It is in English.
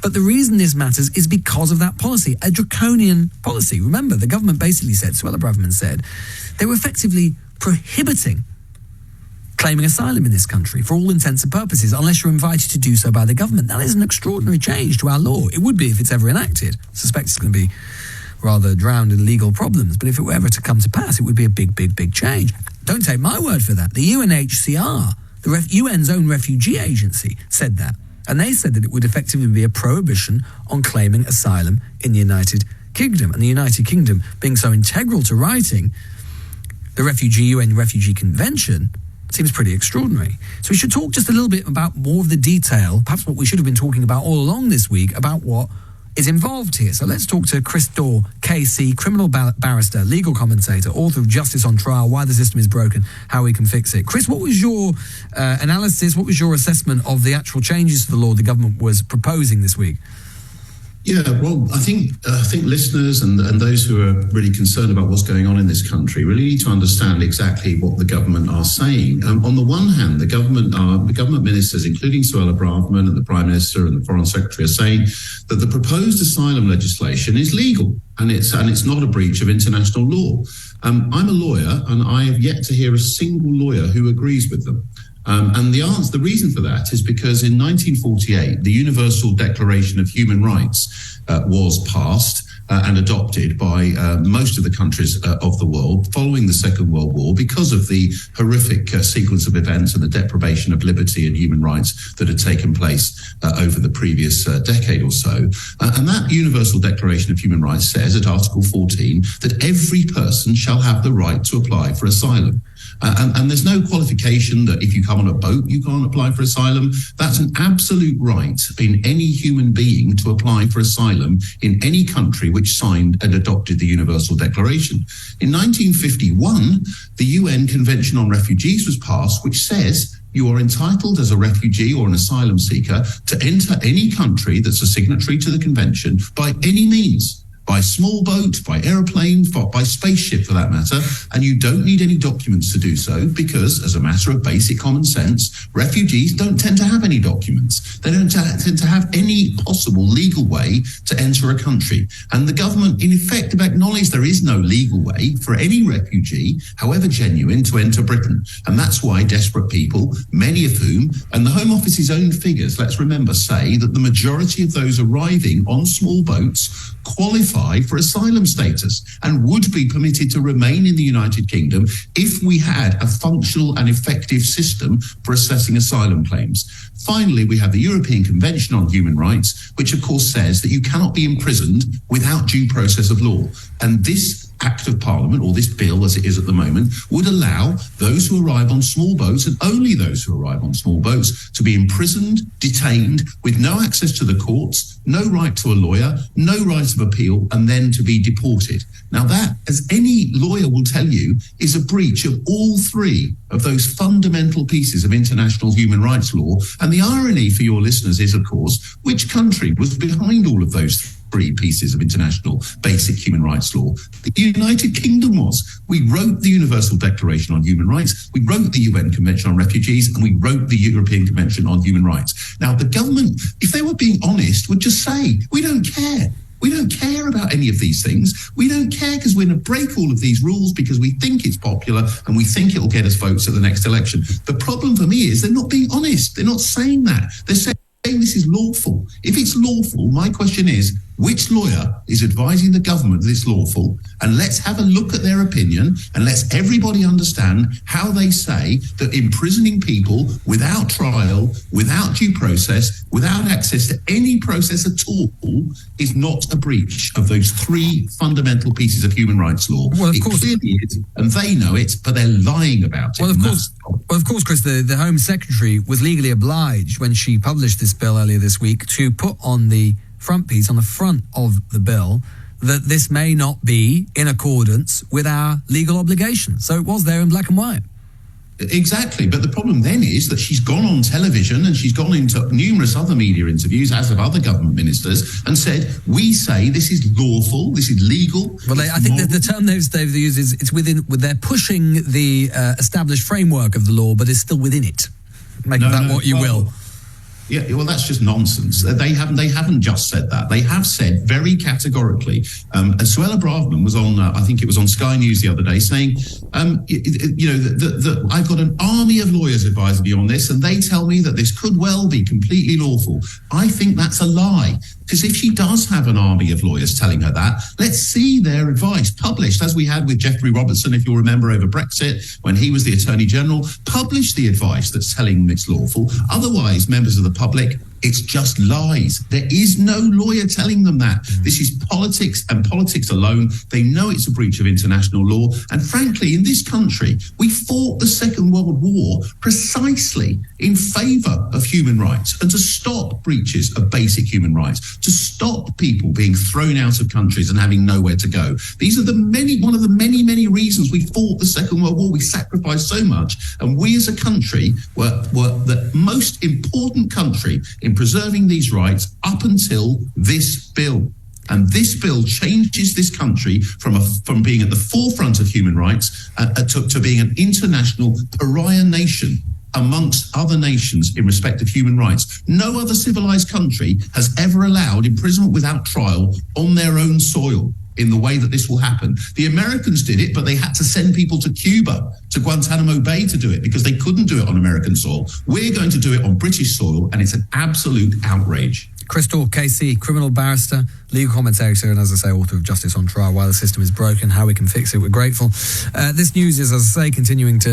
But the reason this matters is because of that policy, a draconian policy. Remember, the government basically said, Sunak Braverman said, they were effectively prohibiting claiming asylum in this country for all intents and purposes, unless you're invited to do so by the government. That is an extraordinary change to our law. It would be if it's ever enacted. I suspect it's going to be rather drowned in legal problems, but if it were ever to come to pass, it would be a big, big, big change. Don't take my word for that. The UNHCR, the UN's own refugee agency, said that. And they said that it would effectively be a prohibition on claiming asylum in the United Kingdom. And the United Kingdom being so integral to writing the UN Refugee Convention seems pretty extraordinary. So we should talk just a little bit about more of the detail, perhaps what we should have been talking about all along this week, about what is involved here. So let's talk to Daw QC, criminal barrister, legal commentator, author of Justice on Trial, Why the System is Broken, How We Can Fix It. Chris, what was your analysis, what was your assessment of the actual changes to the law the government was proposing this week? Yeah, well, I think listeners and those who are really concerned about what's going on in this country really need to understand exactly what the government are saying. On the one hand, the government ministers, including Sunak Braverman and the Prime Minister and the Foreign Secretary, are saying that the proposed asylum legislation is legal and it's not a breach of international law. I'm a lawyer and I have yet to hear a single lawyer who agrees with them. And the reason for that is because in 1948, the Universal Declaration of Human Rights was passed and adopted by most of the countries of the world following the Second World War because of the horrific sequence of events and the deprivation of liberty and human rights that had taken place over the previous decade or so. And that Universal Declaration of Human Rights says at Article 14 that every person shall have the right to apply for asylum. And there's no qualification that if you come on a boat, you can't apply for asylum. That's an absolute right in any human being to apply for asylum in any country which signed and adopted the Universal Declaration. In 1951, the UN Convention on Refugees was passed, which says you are entitled as a refugee or an asylum seeker to enter any country that's a signatory to the convention by any means. By small boat, by aeroplane, by spaceship for that matter, and you don't need any documents to do so because, as a matter of basic common sense, refugees don't tend to have any documents. They don't tend to have any possible legal way to enter a country. And the government, in effect, have acknowledged there is no legal way for any refugee, however genuine, to enter Britain. And that's why desperate people, many of whom, and the Home Office's own figures, let's remember, say that the majority of those arriving on small boats qualify for asylum status and would be permitted to remain in the United Kingdom if we had a functional and effective system for assessing asylum claims. Finally, we have the European Convention on Human Rights, which of course says that you cannot be imprisoned without due process of law. And this Act of Parliament, or this bill as it is at the moment, would allow those who arrive on small boats, and only those who arrive on small boats, to be imprisoned, detained, with no access to the courts, no right to a lawyer, no right of appeal, and then to be deported. Now that, as any lawyer will tell you, is a breach of all three of those fundamental pieces of international human rights law. And the irony for your listeners is, of course, which country was behind all of those three pieces of international basic human rights law? The United Kingdom was. We wrote the Universal Declaration on Human Rights, we wrote the UN Convention on Refugees, and we wrote the European Convention on Human Rights. Now, the government, if they were being honest, would just say, we don't care. We don't care about any of these things. We don't care because we're going to break all of these rules because we think it's popular and we think it'll get us votes at the next election. The problem for me is they're not being honest. They're not saying that. They're saying this is lawful. If it's lawful, my question is, which lawyer is advising the government that it's lawful? And let's have a look at their opinion and let's everybody understand how they say that imprisoning people without trial, without due process, without access to any process at all is not a breach of those three fundamental pieces of human rights law. Well, of it course, clearly is, and they know it, but they're lying about it. Well, of course, Chris, the Home Secretary was legally obliged when she published this bill earlier this week to put on the front piece, on the front of the bill, that this may not be in accordance with our legal obligations. So it was there in black and white. Exactly. But the problem then is that she's gone on television and she's gone into numerous other media interviews, as have other government ministers, and said, we say this is lawful, this is legal. Well, I think that the term they've used is it's within, they're pushing the established framework of the law, but it's still within it. Make of that what you will. Yeah, well, that's just nonsense. They haven't just said that. They have said very categorically. Sunak Braverman was on, I think it was on Sky News the other day, saying, that I've got an army of lawyers advising me on this, and they tell me that this could well be completely lawful. I think that's a lie. Because if she does have an army of lawyers telling her that, let's see their advice published, as we had with Geoffrey Robertson, if you'll remember, over Brexit, when he was the Attorney General. Publish the advice that's telling them it's lawful. Otherwise, members of the public, it's just lies. There is no lawyer telling them that. This is politics, and politics alone. They know it's a breach of international law. And frankly, in this country, we fought the Second World War precisely in favour of human rights and to stop breaches of basic human rights, to stop people being thrown out of countries and having nowhere to go. These are one of the many reasons we fought the Second World War. We sacrificed so much, and we as a country were the most important country in preserving these rights up until this bill. And this bill changes this country from being at the forefront of human rights to being an international pariah nation amongst other nations in respect of human rights. No other civilized country has ever allowed imprisonment without trial on their own soil in the way that this will happen. The Americans did it, but they had to send people to Cuba, to Guantanamo Bay to do it, because they couldn't do it on American soil. We're going to do it on British soil, and it's an absolute outrage. Daw QC, criminal barrister, legal commentator, and as I say, author of Justice on Trial, Why the System is Broken, How We Can Fix It. We're grateful. This news is, as I say, continuing to